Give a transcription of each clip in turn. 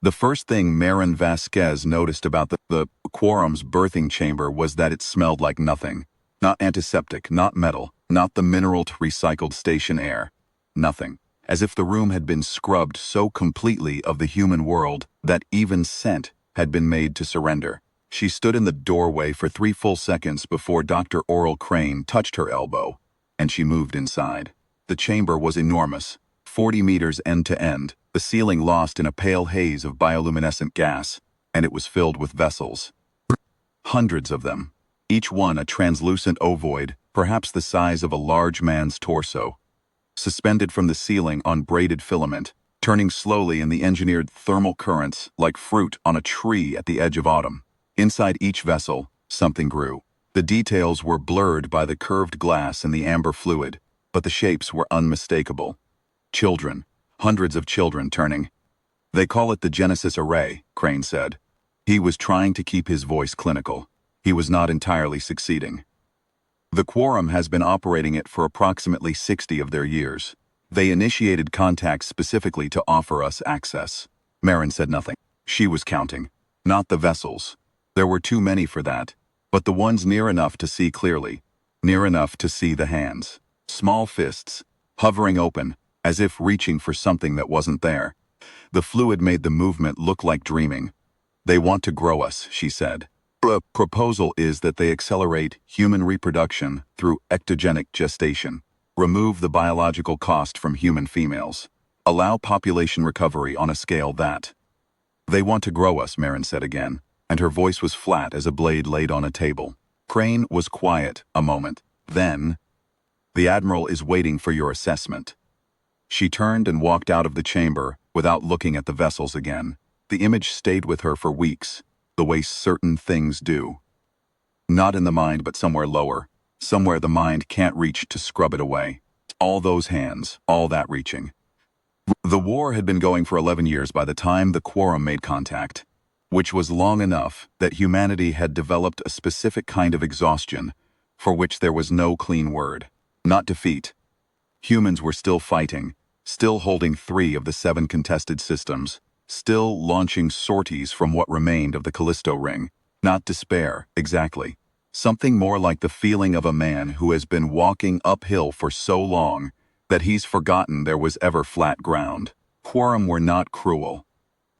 The first thing Marin Vasquez noticed about the quorum's birthing chamber was that it smelled like nothing. Not antiseptic, not metal, not the mineral-to-recycled station air. Nothing. As if the room had been scrubbed so completely of the human world that even scent had been made to surrender. She stood in the doorway for 3 full seconds before Dr. Oral Crane touched her elbow, and she moved inside. The chamber was enormous, 40 meters end to end, the ceiling lost in a pale haze of bioluminescent gas, and it was filled with vessels. Hundreds of them, each one a translucent ovoid, perhaps the size of a large man's torso, suspended from the ceiling on braided filament, turning slowly in the engineered thermal currents like fruit on a tree at the edge of autumn. Inside each vessel, something grew. The details were blurred by the curved glass and the amber fluid, but the shapes were unmistakable. Children, hundreds of children turning. They call it the Genesis Array, Crane said. He was trying to keep his voice clinical. He was not entirely succeeding. The Quorum has been operating it for approximately 60 of their years. They initiated contact specifically to offer us access. Marin said nothing. She was counting. Not the vessels. There were too many for that. But the ones near enough to see clearly. Near enough to see the hands. Small fists, hovering open, as if reaching for something that wasn't there. The fluid made the movement look like dreaming. They want to grow us, she said. The proposal is that they accelerate human reproduction through ectogenic gestation, remove the biological cost from human females, allow population recovery on a scale that. They want to grow us, Marin said again, and her voice was flat as a blade laid on a table. Crane was quiet a moment. Then, the Admiral is waiting for your assessment. She turned and walked out of the chamber without looking at the vessels again. The image stayed with her for weeks, the way certain things do. Not in the mind, but somewhere lower, somewhere the mind can't reach to scrub it away. All those hands, all that reaching. The war had been going for 11 years by the time the Quorum made contact, which was long enough that humanity had developed a specific kind of exhaustion for which there was no clean word. Not defeat. Humans were still fighting, still holding 3 of the 7 contested systems, still launching sorties from what remained of the Callisto Ring. Not despair, exactly. Something more like the feeling of a man who has been walking uphill for so long that he's forgotten there was ever flat ground. Quorum were not cruel.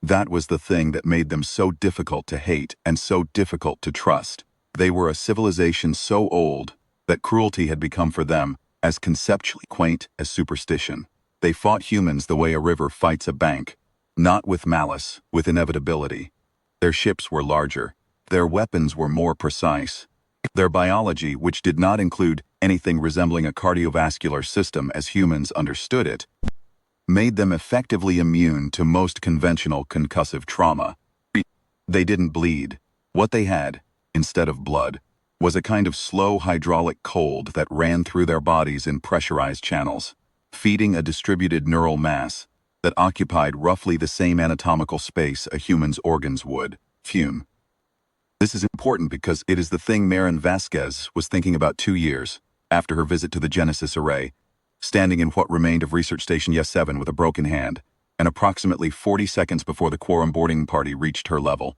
That was the thing that made them so difficult to hate and so difficult to trust. They were a civilization so old that cruelty had become for them as conceptually quaint as superstition. They fought humans the way a river fights a bank, not with malice, with inevitability. Their ships were larger. Their weapons were more precise. Their biology, which did not include anything resembling a cardiovascular system as humans understood it, made them effectively immune to most conventional concussive trauma. They didn't bleed. What they had, instead of blood, was a kind of slow hydraulic cold that ran through their bodies in pressurized channels, feeding a distributed neural mass that occupied roughly the same anatomical space a human's organs would. Fume. This is important because it is the thing Marin Vasquez was thinking about 2 years after her visit to the Genesis Array, standing in what remained of Research Station Yes-7 with a broken hand, and approximately 40 seconds before the Quorum boarding party reached her level.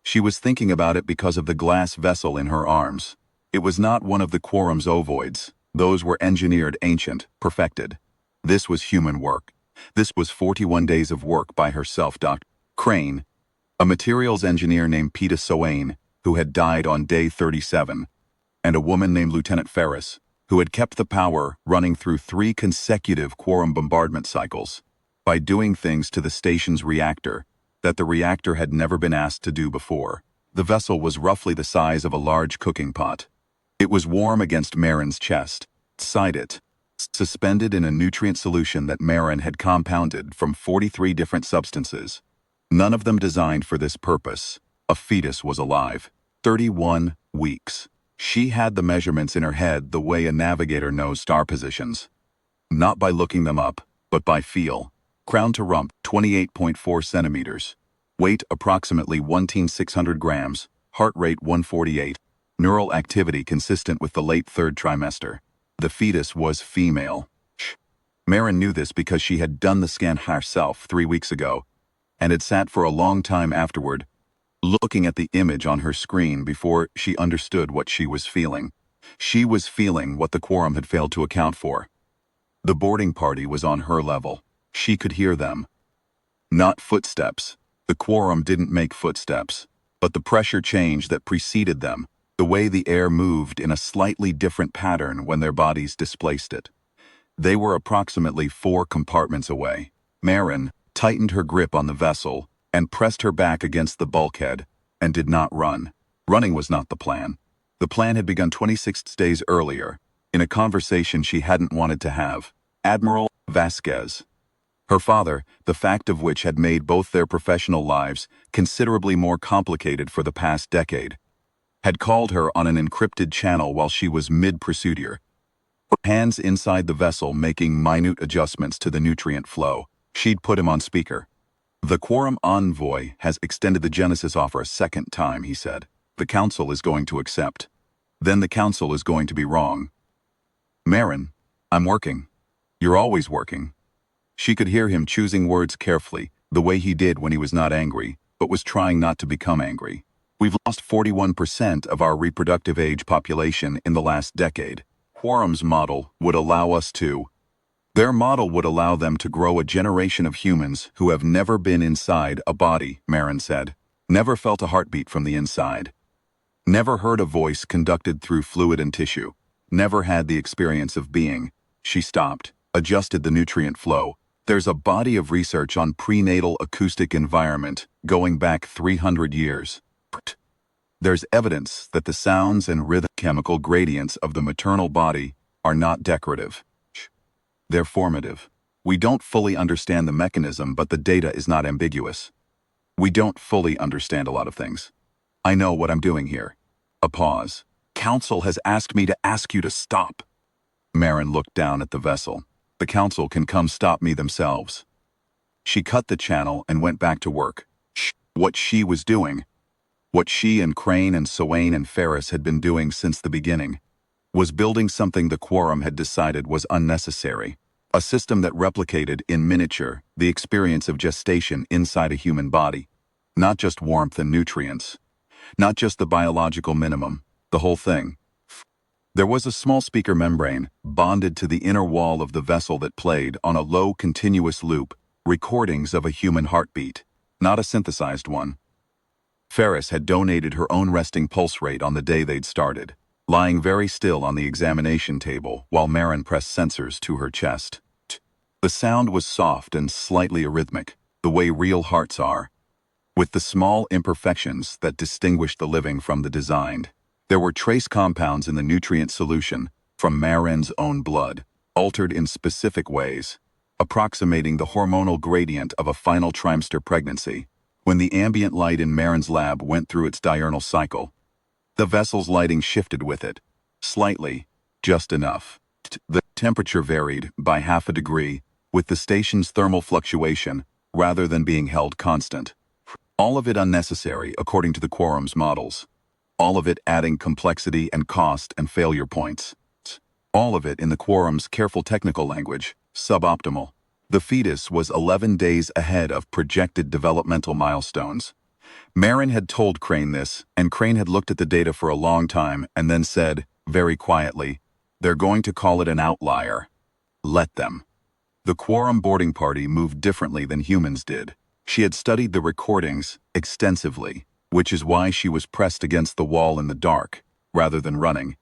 She was thinking about it because of the glass vessel in her arms. It was not one of the Quorum's ovoids. Those were engineered, ancient, perfected. This was human work. This was 41 days of work by herself, Dr. Crane, a materials engineer named Peter Soane, who had died on day 37, and a woman named Lieutenant Ferris, who had kept the power running through 3 consecutive Quorum bombardment cycles by doing things to the station's reactor that the reactor had never been asked to do before. The vessel was roughly the size of a large cooking pot. It was warm against Marin's chest. Beside it, suspended in a nutrient solution that Marin had compounded from 43 different substances, none of them designed for this purpose, a fetus was alive. 31 weeks. She had the measurements in her head the way a navigator knows star positions. Not by looking them up, but by feel. Crown to rump, 28.4 centimeters. Weight approximately 1,600 grams. Heart rate 148. Neural activity consistent with the late 3rd trimester. The fetus was female. Marin knew this because she had done the scan herself 3 weeks ago, and had sat for a long time afterward, looking at the image on her screen before she understood what she was feeling. She was feeling what the quorum had failed to account for. The boarding party was on her level. She could hear them. Not footsteps. The quorum didn't make footsteps, but the pressure change that preceded them, the way the air moved in a slightly different pattern when their bodies displaced it. They were approximately 4 compartments away. Marin tightened her grip on the vessel and pressed her back against the bulkhead and did not run. Running was not the plan. The plan had begun 26 days earlier, in a conversation she hadn't wanted to have. Admiral Vasquez. Her father, the fact of which had made both their professional lives considerably more complicated for the past decade, had called her on an encrypted channel while she was mid-procedure, hands inside the vessel making minute adjustments to the nutrient flow. She'd put him on speaker. "The quorum envoy has extended the Genesis offer a second time," he said. "The council is going to accept. Then the council is going to be wrong." "Marin, I'm working." "You're always working." She could hear him choosing words carefully, the way he did when he was not angry, but was trying not to become angry. "We've lost 41% of our reproductive age population in the last decade. Quorum's model would allow us to. Their model would allow them to grow a generation of humans who have never been inside a body," Marin said. "Never felt a heartbeat from the inside. Never heard a voice conducted through fluid and tissue. Never had the experience of being." She stopped, adjusted the nutrient flow. "There's a body of research on prenatal acoustic environment going back 300 years. There's evidence that the sounds and rhythm chemical gradients of the maternal body are not decorative. They're formative. We don't fully understand the mechanism, but the data is not ambiguous. We don't fully understand a lot of things. I know what I'm doing here." A pause. "Council has asked me to ask you to stop." Marin looked down at the vessel. "The council can come stop me themselves." She cut the channel and went back to work. What she was doing, what she and Crane and Soane and Ferris had been doing since the beginning, was building something the quorum had decided was unnecessary. A system that replicated, in miniature, the experience of gestation inside a human body. Not just warmth and nutrients. Not just the biological minimum, the whole thing. There was a small speaker membrane bonded to the inner wall of the vessel that played, on a low continuous loop, recordings of a human heartbeat, not a synthesized one. Ferris had donated her own resting pulse rate on the day they'd started, lying very still on the examination table while Marin pressed sensors to her chest. The sound was soft and slightly arrhythmic, the way real hearts are, with the small imperfections that distinguish the living from the designed. There were trace compounds in the nutrient solution from Marin's own blood, altered in specific ways, approximating the hormonal gradient of a final trimester pregnancy. When the ambient light in Marin's lab went through its diurnal cycle, the vessel's lighting shifted with it, slightly, just enough. The temperature varied by 0.5 degree with the station's thermal fluctuation rather than being held constant. All of it unnecessary according to the quorum's models. All of it adding complexity and cost and failure points. All of it, in the quorum's careful technical language, suboptimal. The fetus was 11 days ahead of projected developmental milestones. Marin had told Crane this, and Crane had looked at the data for a long time and then said, very quietly, "They're going to call it an outlier. Let them." The quorum boarding party moved differently than humans did. She had studied the recordings extensively, which is why she was pressed against the wall in the dark, rather than running,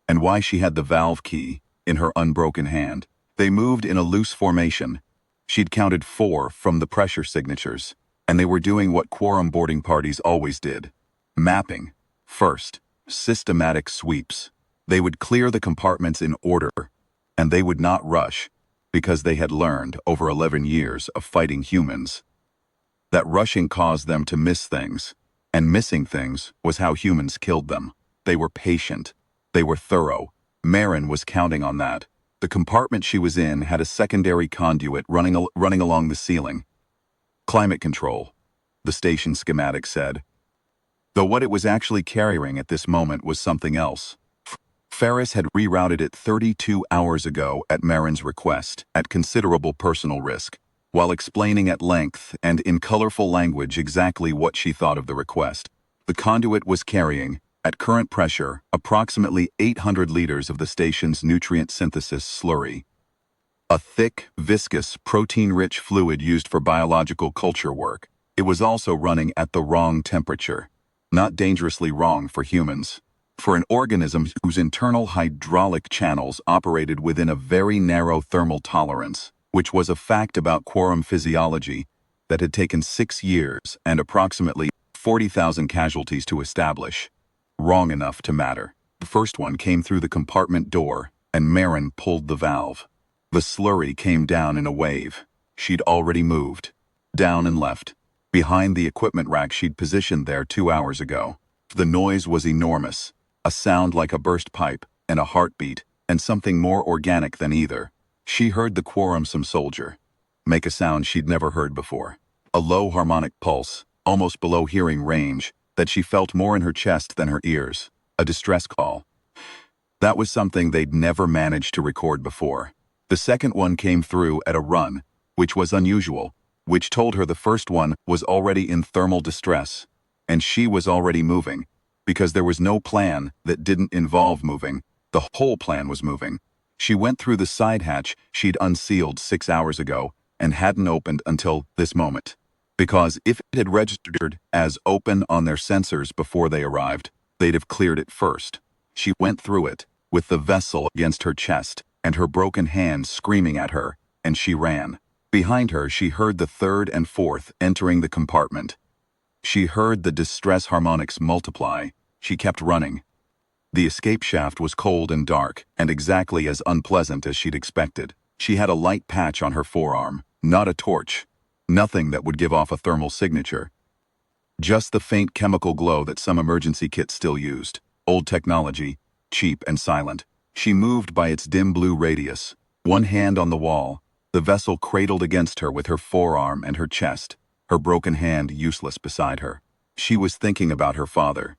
and why she had the valve key in her unbroken hand. They moved in a loose formation. She'd counted 4 from the pressure signatures, and they were doing what quorum boarding parties always did. Mapping. First, systematic sweeps. They would clear the compartments in order, and they would not rush, because they had learned, over 11 years of fighting humans, that rushing caused them to miss things, and missing things was how humans killed them. They were patient. They were thorough. Marin was counting on that. The compartment she was in had a secondary conduit running along the ceiling. Climate control, the station schematic said. Though what it was actually carrying at this moment was something else. Ferris had rerouted it 32 hours ago at Marin's request, at considerable personal risk. while explaining at length and in colorful language exactly what she thought of the request. The conduit was carrying, at current pressure, approximately 800 liters of the station's nutrient synthesis slurry. A thick, viscous, protein-rich fluid used for biological culture work. It was also running at the wrong temperature. Not dangerously wrong for humans. For an organism whose internal hydraulic channels operated within a very narrow thermal tolerance, which was a fact about quorum physiology that had taken 6 years and approximately 40,000 casualties to establish. Wrong enough to matter. The first one came through the compartment door, and Marin pulled the valve. The slurry came down in a wave. She'd already moved. Down and left. Behind the equipment rack she'd positioned there 2 hours ago. The noise was enormous. A sound like a burst pipe, and a heartbeat, and something more organic than either. She heard the quorumsome soldier make a sound she'd never heard before. A low harmonic pulse, almost below hearing range, that she felt more in her chest than her ears. A distress call. That was something they'd never managed to record before. The second one came through at a run, which was unusual, which told her the first one was already in thermal distress, and she was already moving, because there was no plan that didn't involve moving. The whole plan was moving. She went through the side hatch she'd unsealed 6 hours ago and hadn't opened until this moment. Because if it had registered as open on their sensors before they arrived, they'd have cleared it first. She went through it, with the vessel against her chest, and her broken hand screaming at her, and she ran. Behind her she heard the third and fourth entering the compartment. She heard the distress harmonics multiply. She kept running. The escape shaft was cold and dark, and exactly as unpleasant as she'd expected. She had a light patch on her forearm, not a torch. Nothing that would give off a thermal signature. Just the faint chemical glow that some emergency kits still used. Old technology, cheap and silent. She moved by its dim blue radius, one hand on the wall, the vessel cradled against her with her forearm and her chest, her broken hand useless beside her. She was thinking about her father.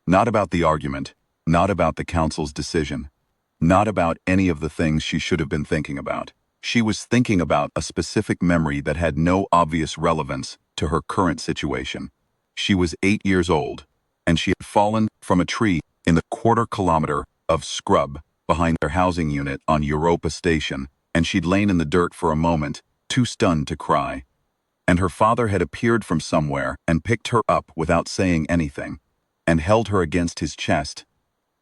Not about the argument, not about the council's decision, not about any of the things she should have been thinking about. She was thinking about a specific memory that had no obvious relevance to her current situation. She was 8 years old, and she had fallen from a tree in the quarter-kilometer of scrub behind their housing unit on Europa Station, and she'd lain in the dirt for a moment, too stunned to cry. And her father had appeared from somewhere and picked her up without saying anything, and held her against his chest,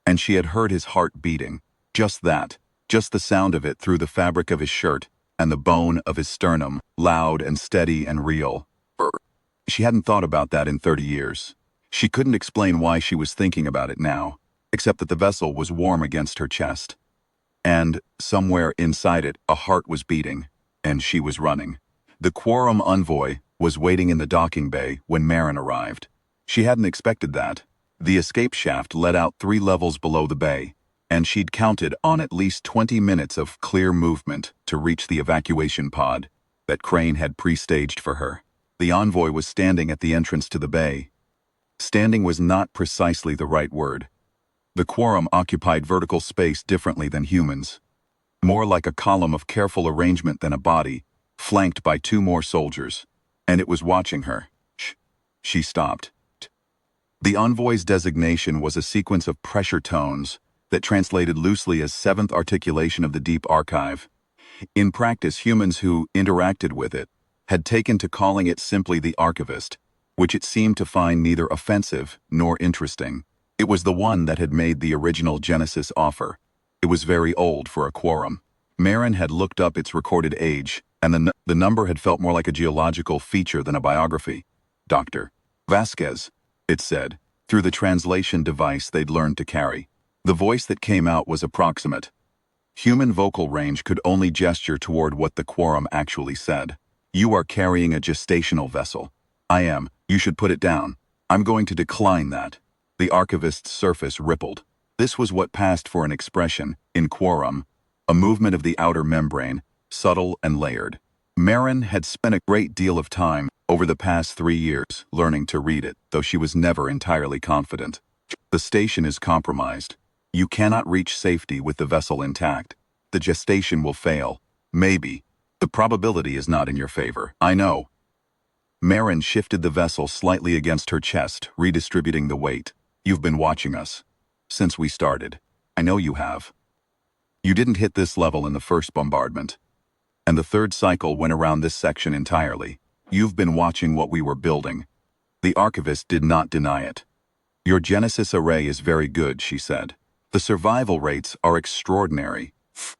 and she had heard his heart beating. Just that, just the sound of it through the fabric of his shirt and the bone of his sternum, loud and steady and real. She hadn't thought about that in 30 years. She couldn't explain why she was thinking about it now, except that the vessel was warm against her chest. And, somewhere inside it, a heart was beating, and she was running. The quorum envoy was waiting in the docking bay when Marin arrived. She hadn't expected that. The escape shaft led out 3 levels below the bay, and she'd counted on at least 20 minutes of clear movement to reach the evacuation pod that Crane had pre-staged for her. The envoy was standing at the entrance to the bay. Standing was not precisely the right word. The quorum occupied vertical space differently than humans. More like a column of careful arrangement than a body, flanked by 2 more soldiers. And it was watching her. She stopped. The envoy's designation was a sequence of pressure tones that translated loosely as 7th articulation of the deep archive. In practice, humans who interacted with it had taken to calling it simply the archivist, which it seemed to find neither offensive nor interesting. It was the one that had made the original Genesis offer. It was very old for a quorum. Marin had looked up its recorded age, and the number had felt more like a geological feature than a biography. Dr. Vasquez, it said, through the translation device they'd learned to carry. The voice that came out was approximate. Human vocal range could only gesture toward what the quorum actually said. You are carrying a gestational vessel. I am. You should put it down. I'm going to decline that. The archivist's surface rippled. This was what passed for an expression, in quorum, a movement of the outer membrane, subtle and layered. Marin had spent a great deal of time over the past 3 years learning to read it, though she was never entirely confident. The station is compromised. You cannot reach safety with the vessel intact. The gestation will fail. Maybe. The probability is not in your favor. I know. Marin shifted the vessel slightly against her chest, redistributing the weight. You've been watching us. Since we started. I know you have. You didn't hit this level in the first bombardment. And the third cycle went around this section entirely. You've been watching what we were building. The archivist did not deny it. Your Genesis array is very good, she said. The survival rates are extraordinary.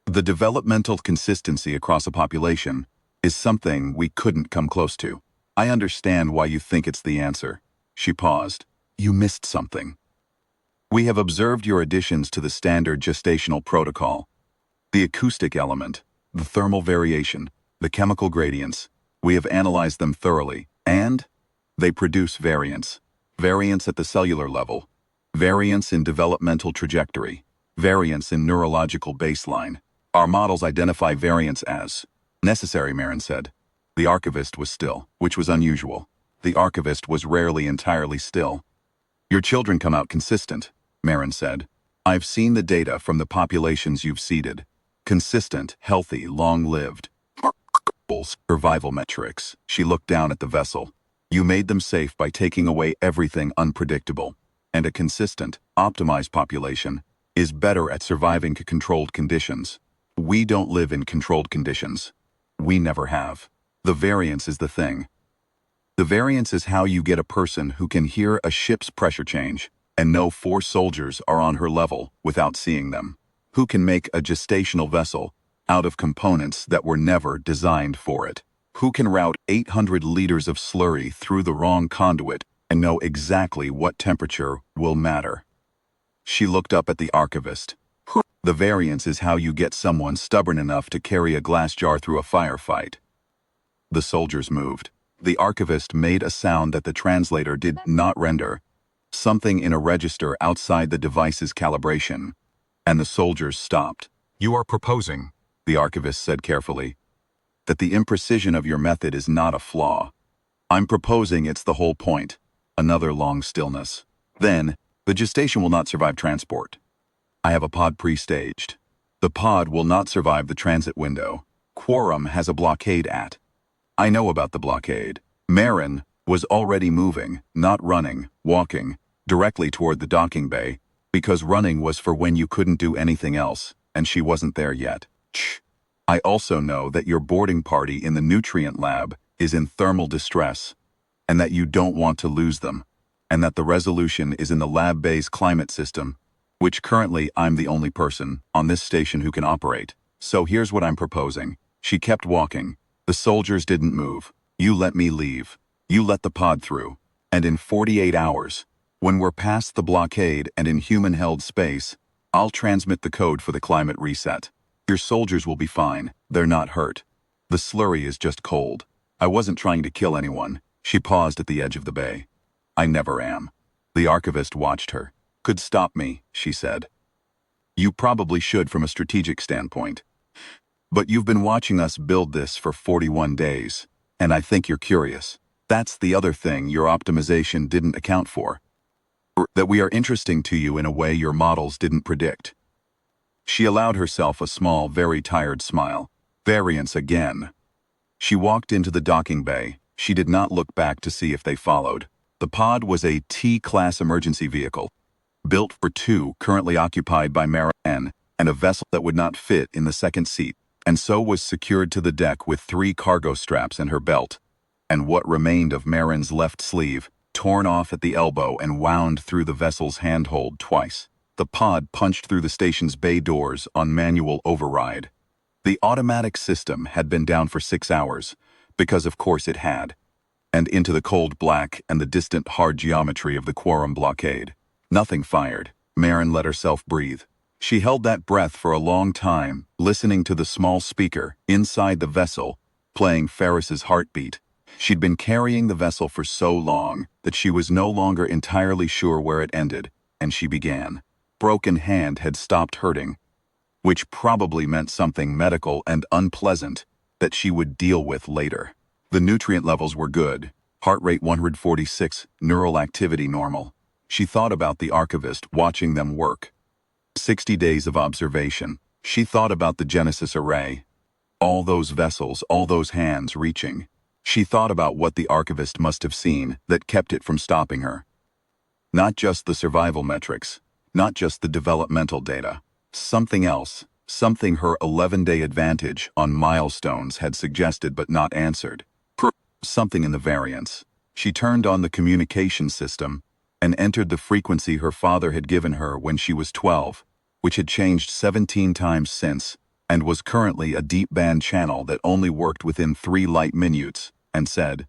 The developmental consistency across a population is something we couldn't come close to. I understand why you think it's the answer. She paused. You missed something. We have observed your additions to the standard gestational protocol. The acoustic element, the thermal variation, the chemical gradients. We have analyzed them thoroughly, and they produce variance. Variance at the cellular level, variance in developmental trajectory, variance in neurological baseline. Our models identify variance as necessary, Marin said. The archivist was still, which was unusual. The archivist was rarely entirely still. Your children come out consistent, Marin said. I've seen the data from the populations you've seeded. Consistent, healthy, long-lived. Survival metrics. She looked down at the vessel. You made them safe by taking away everything unpredictable. And a consistent, optimized population is better at surviving controlled conditions. We don't live in controlled conditions. We never have. The variance is the thing. The variance is how you get a person who can hear a ship's pressure change and know 4 soldiers are on her level without seeing them. Who can make a gestational vessel out of components that were never designed for it. Who can route 800 liters of slurry through the wrong conduit and know exactly what temperature will matter. She looked up at the archivist. The variance is how you get someone stubborn enough to carry a glass jar through a firefight. The soldiers moved. The archivist made a sound that the translator did not render, something in a register outside the device's calibration, and the soldiers stopped. You are proposing, the archivist said carefully, that the imprecision of your method is not a flaw. I'm proposing it's the whole point. Another long stillness. Then, the gestation will not survive transport. I have a pod pre-staged. The pod will not survive the transit window. Quorum has a blockade at. I know about the blockade. Marin was already moving, not running, walking, directly toward the docking bay, because running was for when you couldn't do anything else, and she wasn't there yet. Shh. I also know that your boarding party in the nutrient lab is in thermal distress, and that you don't want to lose them, and that the resolution is in the lab bay's climate system, which currently I'm the only person on this station who can operate. So here's what I'm proposing. She kept walking. The soldiers didn't move. You let me leave. You let the pod through. And in 48 hours, when we're past the blockade and in human-held space, I'll transmit the code for the climate reset. Your soldiers will be fine. They're not hurt. The slurry is just cold. I wasn't trying to kill anyone. She paused at the edge of the bay. I never am. The archivist watched her. Could stop me, she said. You probably should from a strategic standpoint. But you've been watching us build this for 41 days, and I think you're curious. That's the other thing your optimization didn't account for. That we are interesting to you in a way your models didn't predict. She allowed herself a small, very tired smile. Variance again. She walked into the docking bay. She did not look back to see if they followed. The pod was a T-class emergency vehicle, built for 2 currently occupied by Marin and a vessel that would not fit in the second seat, and so was secured to the deck with 3 cargo straps in her belt, and what remained of Marin's left sleeve, torn off at the elbow and wound through the vessel's handhold twice. The pod punched through the station's bay doors on manual override. The automatic system had been down for 6 hours, because of course it had, and into the cold black and the distant hard geometry of the Quorum blockade. Nothing fired. Marin let herself breathe. She held that breath for a long time, listening to the small speaker inside the vessel, playing Ferris's heartbeat. She'd been carrying the vessel for so long that she was no longer entirely sure where it ended, and she began. Broken hand had stopped hurting, which probably meant something medical and unpleasant that she would deal with later. The nutrient levels were good, heart rate 146, neural activity normal. She thought about the archivist watching them work. 60 days of observation. She thought about the Genesis array. All those vessels, all those hands reaching. She thought about what the archivist must have seen that kept it from stopping her. Not just the survival metrics, not just the developmental data. Something else, something her 11-day advantage on milestones had suggested but not answered. Something in the variance. She turned on the communication system and entered the frequency her father had given her when she was 12, which had changed 17 times since, and was currently a deep band channel that only worked within 3 light minutes, and said,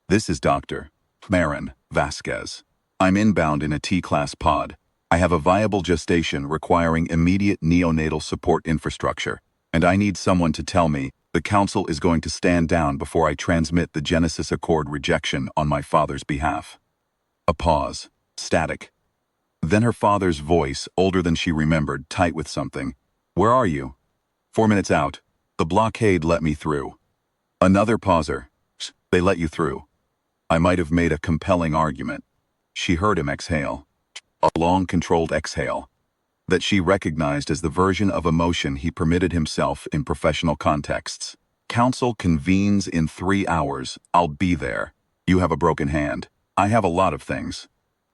"This is Dr. Marin Vasquez. I'm inbound in a T-class pod. I have a viable gestation requiring immediate neonatal support infrastructure, and I need someone to tell me the council is going to stand down before I transmit the Genesis Accord rejection on my father's behalf." A pause. Static. Then her father's voice, older than she remembered, tight with something. "Where are you?" 4 minutes out. The blockade let me through. Another pauser. "They let you through." I might have made a compelling argument. She heard him exhale. A long, controlled exhale that she recognized as the version of emotion he permitted himself in professional contexts. "Council convenes in 3 hours. I'll be there. You have a broken hand. I have a lot of things."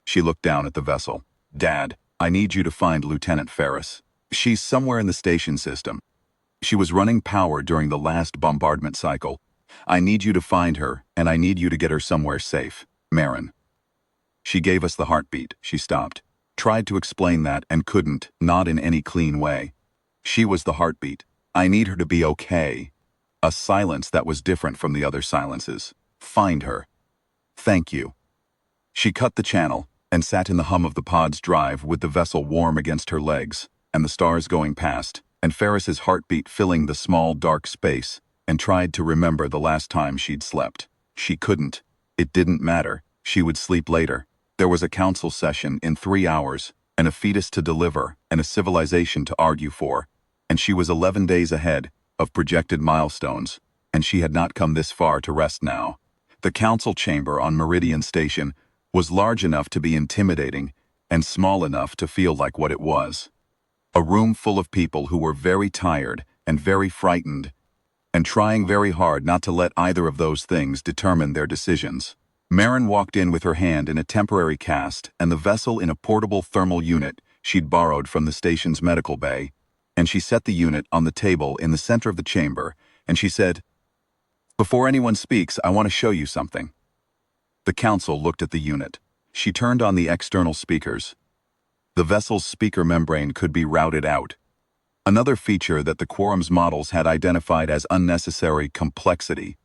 She looked down at the vessel. "Dad, I need you to find Lieutenant Ferris. She's somewhere in the station system. She was running power during the last bombardment cycle. I need you to find her, and I need you to get her somewhere safe. Marin." She gave us the heartbeat. She stopped. Tried to explain that and couldn't, not in any clean way. She was the heartbeat. I need her to be okay. A silence that was different from the other silences. Find her. Thank you. She cut the channel and sat in the hum of the pod's drive with the vessel warm against her legs, and the stars going past, and Ferris's heartbeat filling the small, dark space, and tried to remember the last time she'd slept. She couldn't. It didn't matter. She would sleep later. There was a council session in 3 hours, and a fetus to deliver, and a civilization to argue for, and she was 11 days ahead of projected milestones, and she had not come this far to rest now. The council chamber on Meridian Station was large enough to be intimidating and small enough to feel like what it was. A room full of people who were very tired and very frightened, and trying very hard not to let either of those things determine their decisions. Marin walked in with her hand in a temporary cast and the vessel in a portable thermal unit she'd borrowed from the station's medical bay, and she set the unit on the table in the center of the chamber, and she said, "Before anyone speaks, I want to show you something." The council looked at the unit. She turned on the external speakers. The vessel's speaker membrane could be routed out. Another feature that the Quorum's models had identified as unnecessary complexity,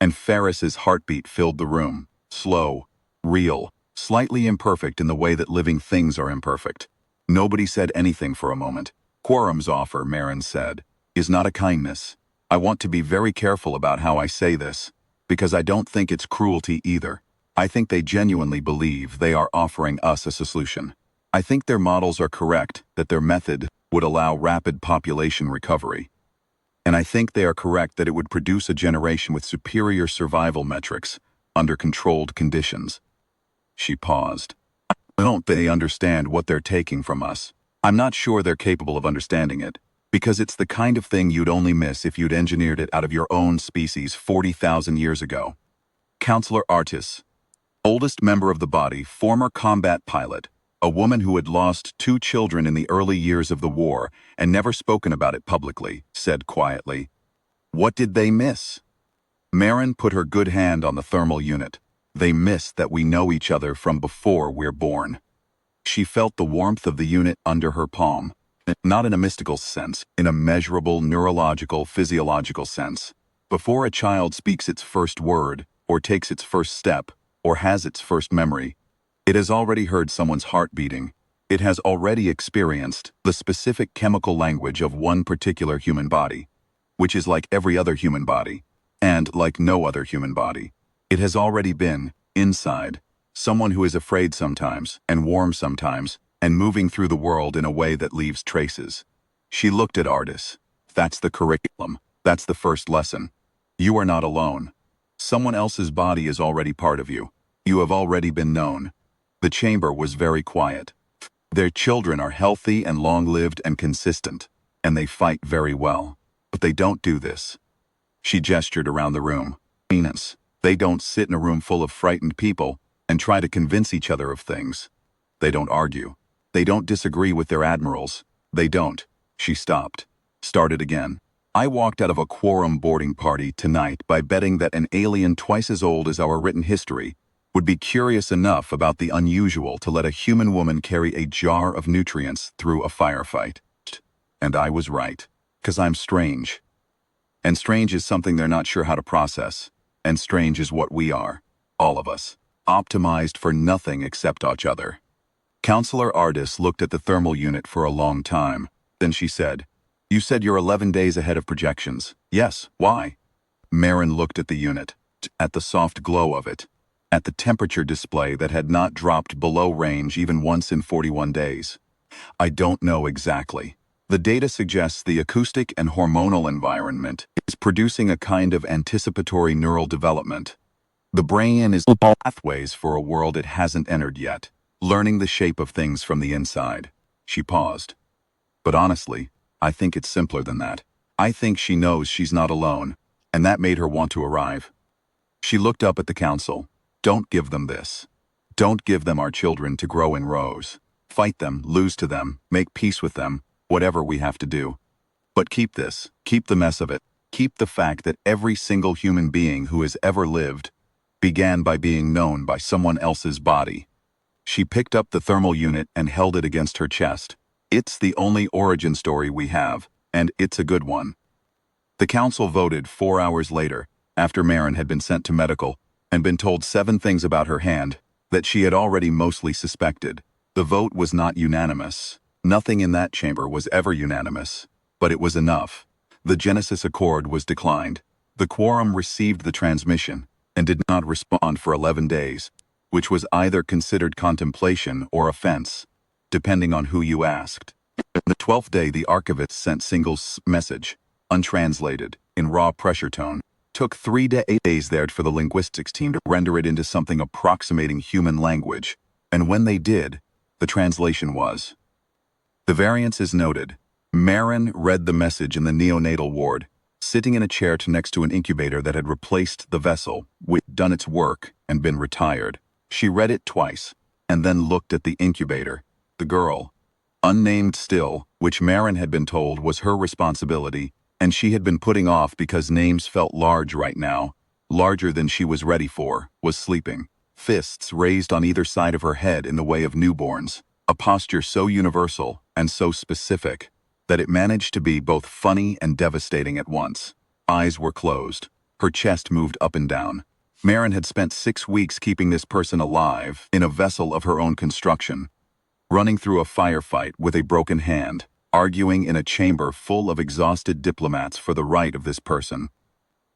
and Ferris's heartbeat filled the room. Slow, real, slightly imperfect in the way that living things are imperfect. Nobody said anything for a moment. "Quorum's offer," Marin said, "is not a kindness. I want to be very careful about how I say this, because I don't think it's cruelty either. I think they genuinely believe they are offering us a solution. I think their models are correct, that their method would allow rapid population recovery. And I think they are correct that it would produce a generation with superior survival metrics under controlled conditions." She paused. "Don't they understand what they're taking from us? I'm not sure they're capable of understanding it, because it's the kind of thing you'd only miss if you'd engineered it out of your own species 40,000 years ago." Counselor Artis, oldest member of the body, former combat pilot, a woman who had lost 2 children in the early years of the war and never spoken about it publicly, said quietly, "What did they miss?" Marin put her good hand on the thermal unit. "They miss that we know each other from before we're born." She felt the warmth of the unit under her palm, not in a mystical sense, in a measurable neurological, physiological sense. Before a child speaks its first word, or takes its first step, or has its first memory, it has already heard someone's heart beating. It has already experienced the specific chemical language of one particular human body, which is like every other human body, and like no other human body. It has already been, inside, someone who is afraid sometimes, and warm sometimes, and moving through the world in a way that leaves traces. She looked at Artis. "That's the curriculum. That's the first lesson. You are not alone. Someone else's body is already part of you. You have already been known." The chamber was very quiet. "Their children are healthy and long-lived and consistent, and they fight very well. But they don't do this. She gestured around the room. Venus. They don't sit in a room full of frightened people and try to convince each other of things. They don't argue. They don't disagree with their admirals. They don't. She stopped. Started again. I walked out of a quorum boarding party tonight by betting that an alien twice as old as our written history would be curious enough about the unusual to let a human woman carry a jar of nutrients through a firefight. And I was right. 'Cause I'm strange. And strange is something they're not sure how to process. And strange is what we are. All of us. Optimized for nothing except each other. Counselor Ardis looked at the thermal unit for a long time. Then she said, "You said you're 11 days ahead of projections." "Yes, why?" Marin looked at the unit, at the soft glow of it, at the temperature display that had not dropped below range even once in 41 days. "I don't know exactly. The data suggests the acoustic and hormonal environment is producing a kind of anticipatory neural development. The brain is pathways for a world it hasn't entered yet, learning the shape of things from the inside." She paused. "But honestly, I think it's simpler than that. I think she knows she's not alone, and that made her want to arrive." She looked up at the council. "Don't give them this. Don't give them our children to grow in rows. Fight them, lose to them, make peace with them, whatever we have to do. But keep this, keep the mess of it, keep the fact that every single human being who has ever lived began by being known by someone else's body." She picked up the thermal unit and held it against her chest. "It's the only origin story we have, and it's a good one." The council voted 4 hours later, after Marin had been sent to medical and been told 7 things about her hand that she had already mostly suspected. The vote was not unanimous. Nothing in that chamber was ever unanimous, but it was enough. The Genesis Accord was declined. The quorum received the transmission and did not respond for 11 days, which was either considered contemplation or offense, depending on who you asked. The 12th day, the archivist sent single message, untranslated, in raw pressure tone. Took 3 days there for the linguistics team to render it into something approximating human language, and when they did, the translation was. The variance is noted. Marin read the message in the neonatal ward, sitting in a chair next to an incubator that had replaced the vessel, which had done its work and been retired. She read it twice, and then looked at the incubator. The girl, unnamed still, which Marin had been told was her responsibility, and she had been putting off because names felt large right now, larger than she was ready for, was sleeping, fists raised on either side of her head in the way of newborns, a posture so universal and so specific that it managed to be both funny and devastating at once. Eyes were closed. Her chest moved up and down. Marin had spent 6 weeks keeping this person alive in a vessel of her own construction, running through a firefight with a broken hand, arguing in a chamber full of exhausted diplomats for the right of this person,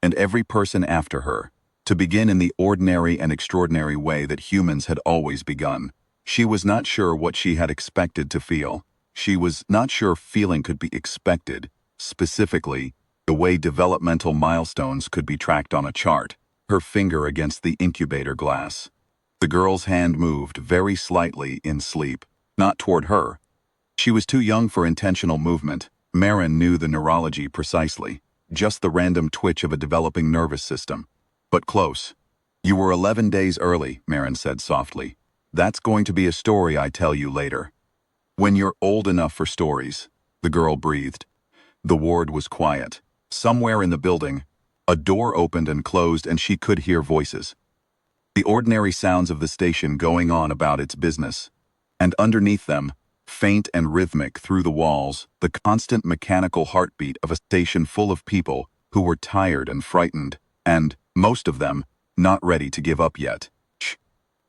and every person after her, to begin in the ordinary and extraordinary way that humans had always begun. She was not sure what she had expected to feel. She was not sure feeling could be expected, specifically, the way developmental milestones could be tracked on a chart, her finger against the incubator glass. The girl's hand moved very slightly in sleep, not toward her. She was too young for intentional movement. Marin knew the neurology precisely, just the random twitch of a developing nervous system. But close. "You were 11 days early," Marin said softly. "That's going to be a story I tell you later. When you're old enough for stories," the girl breathed. The ward was quiet. Somewhere in the building, a door opened and closed and she could hear voices. The ordinary sounds of the station going on about its business. And underneath them, faint and rhythmic through the walls, the constant mechanical heartbeat of a station full of people who were tired and frightened, and, most of them, not ready to give up yet.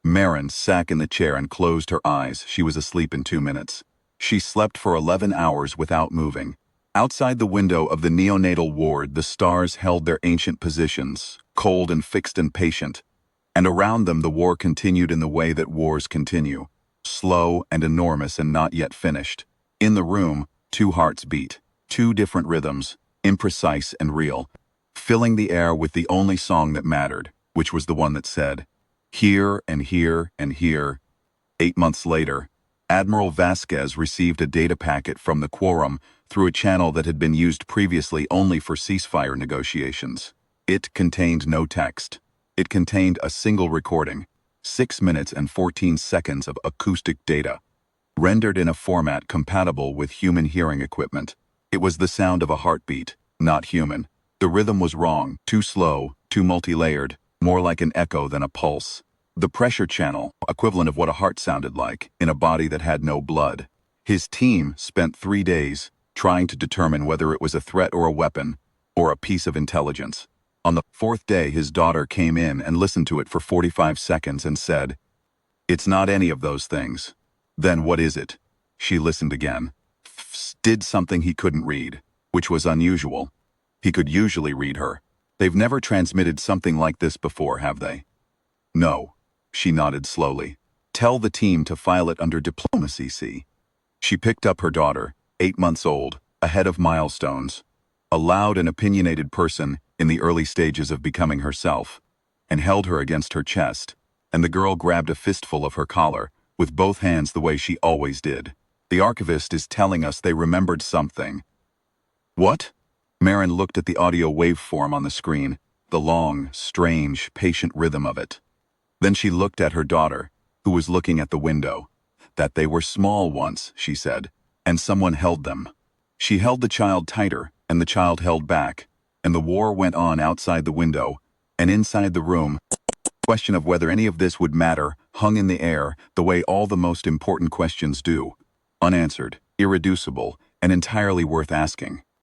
Marin sat in the chair and closed her eyes. She was asleep in 2 minutes. She slept for 11 hours without moving. Outside the window of the neonatal ward, the stars held their ancient positions, cold and fixed and patient. And around them the war continued in the way that wars continue, slow and enormous and not yet finished. In the room, 2 hearts beat, 2 different rhythms, imprecise and real, filling the air with the only song that mattered, which was the one that said, "Here and here and here." 8 months later, Admiral Vasquez received a data packet from the quorum through a channel that had been used previously only for ceasefire negotiations. It contained no text. It contained a single recording, 6 minutes and 14 seconds of acoustic data, rendered in a format compatible with human hearing equipment. It was the sound of a heartbeat, not human. The rhythm was wrong, too slow, too multi-layered, more like an echo than a pulse. The pressure channel, equivalent of what a heart sounded like, in a body that had no blood. His team spent 3 days trying to determine whether it was a threat or a weapon, or a piece of intelligence. On the 4th day, his daughter came in and listened to it for 45 seconds and said, "It's not any of those things." "Then what is it?" She listened again. Did something he couldn't read, which was unusual. He could usually read her. "They've never transmitted something like this before, have they?" "No." She nodded slowly. "Tell the team to file it under diplomacy, see?" She picked up her daughter, 8 months old, ahead of milestones. A loud and opinionated person in the early stages of becoming herself, and held her against her chest, and the girl grabbed a fistful of her collar, with both hands the way she always did. "The archivist is telling us they remembered something." "What?" Marin looked at the audio waveform on the screen, the long, strange, patient rhythm of it. Then she looked at her daughter, who was looking at the window. "That they were small once," she said, "and someone held them." She held the child tighter, and the child held back, and the war went on outside the window, and inside the room. The question of whether any of this would matter hung in the air the way all the most important questions do. Unanswered, irreducible, and entirely worth asking.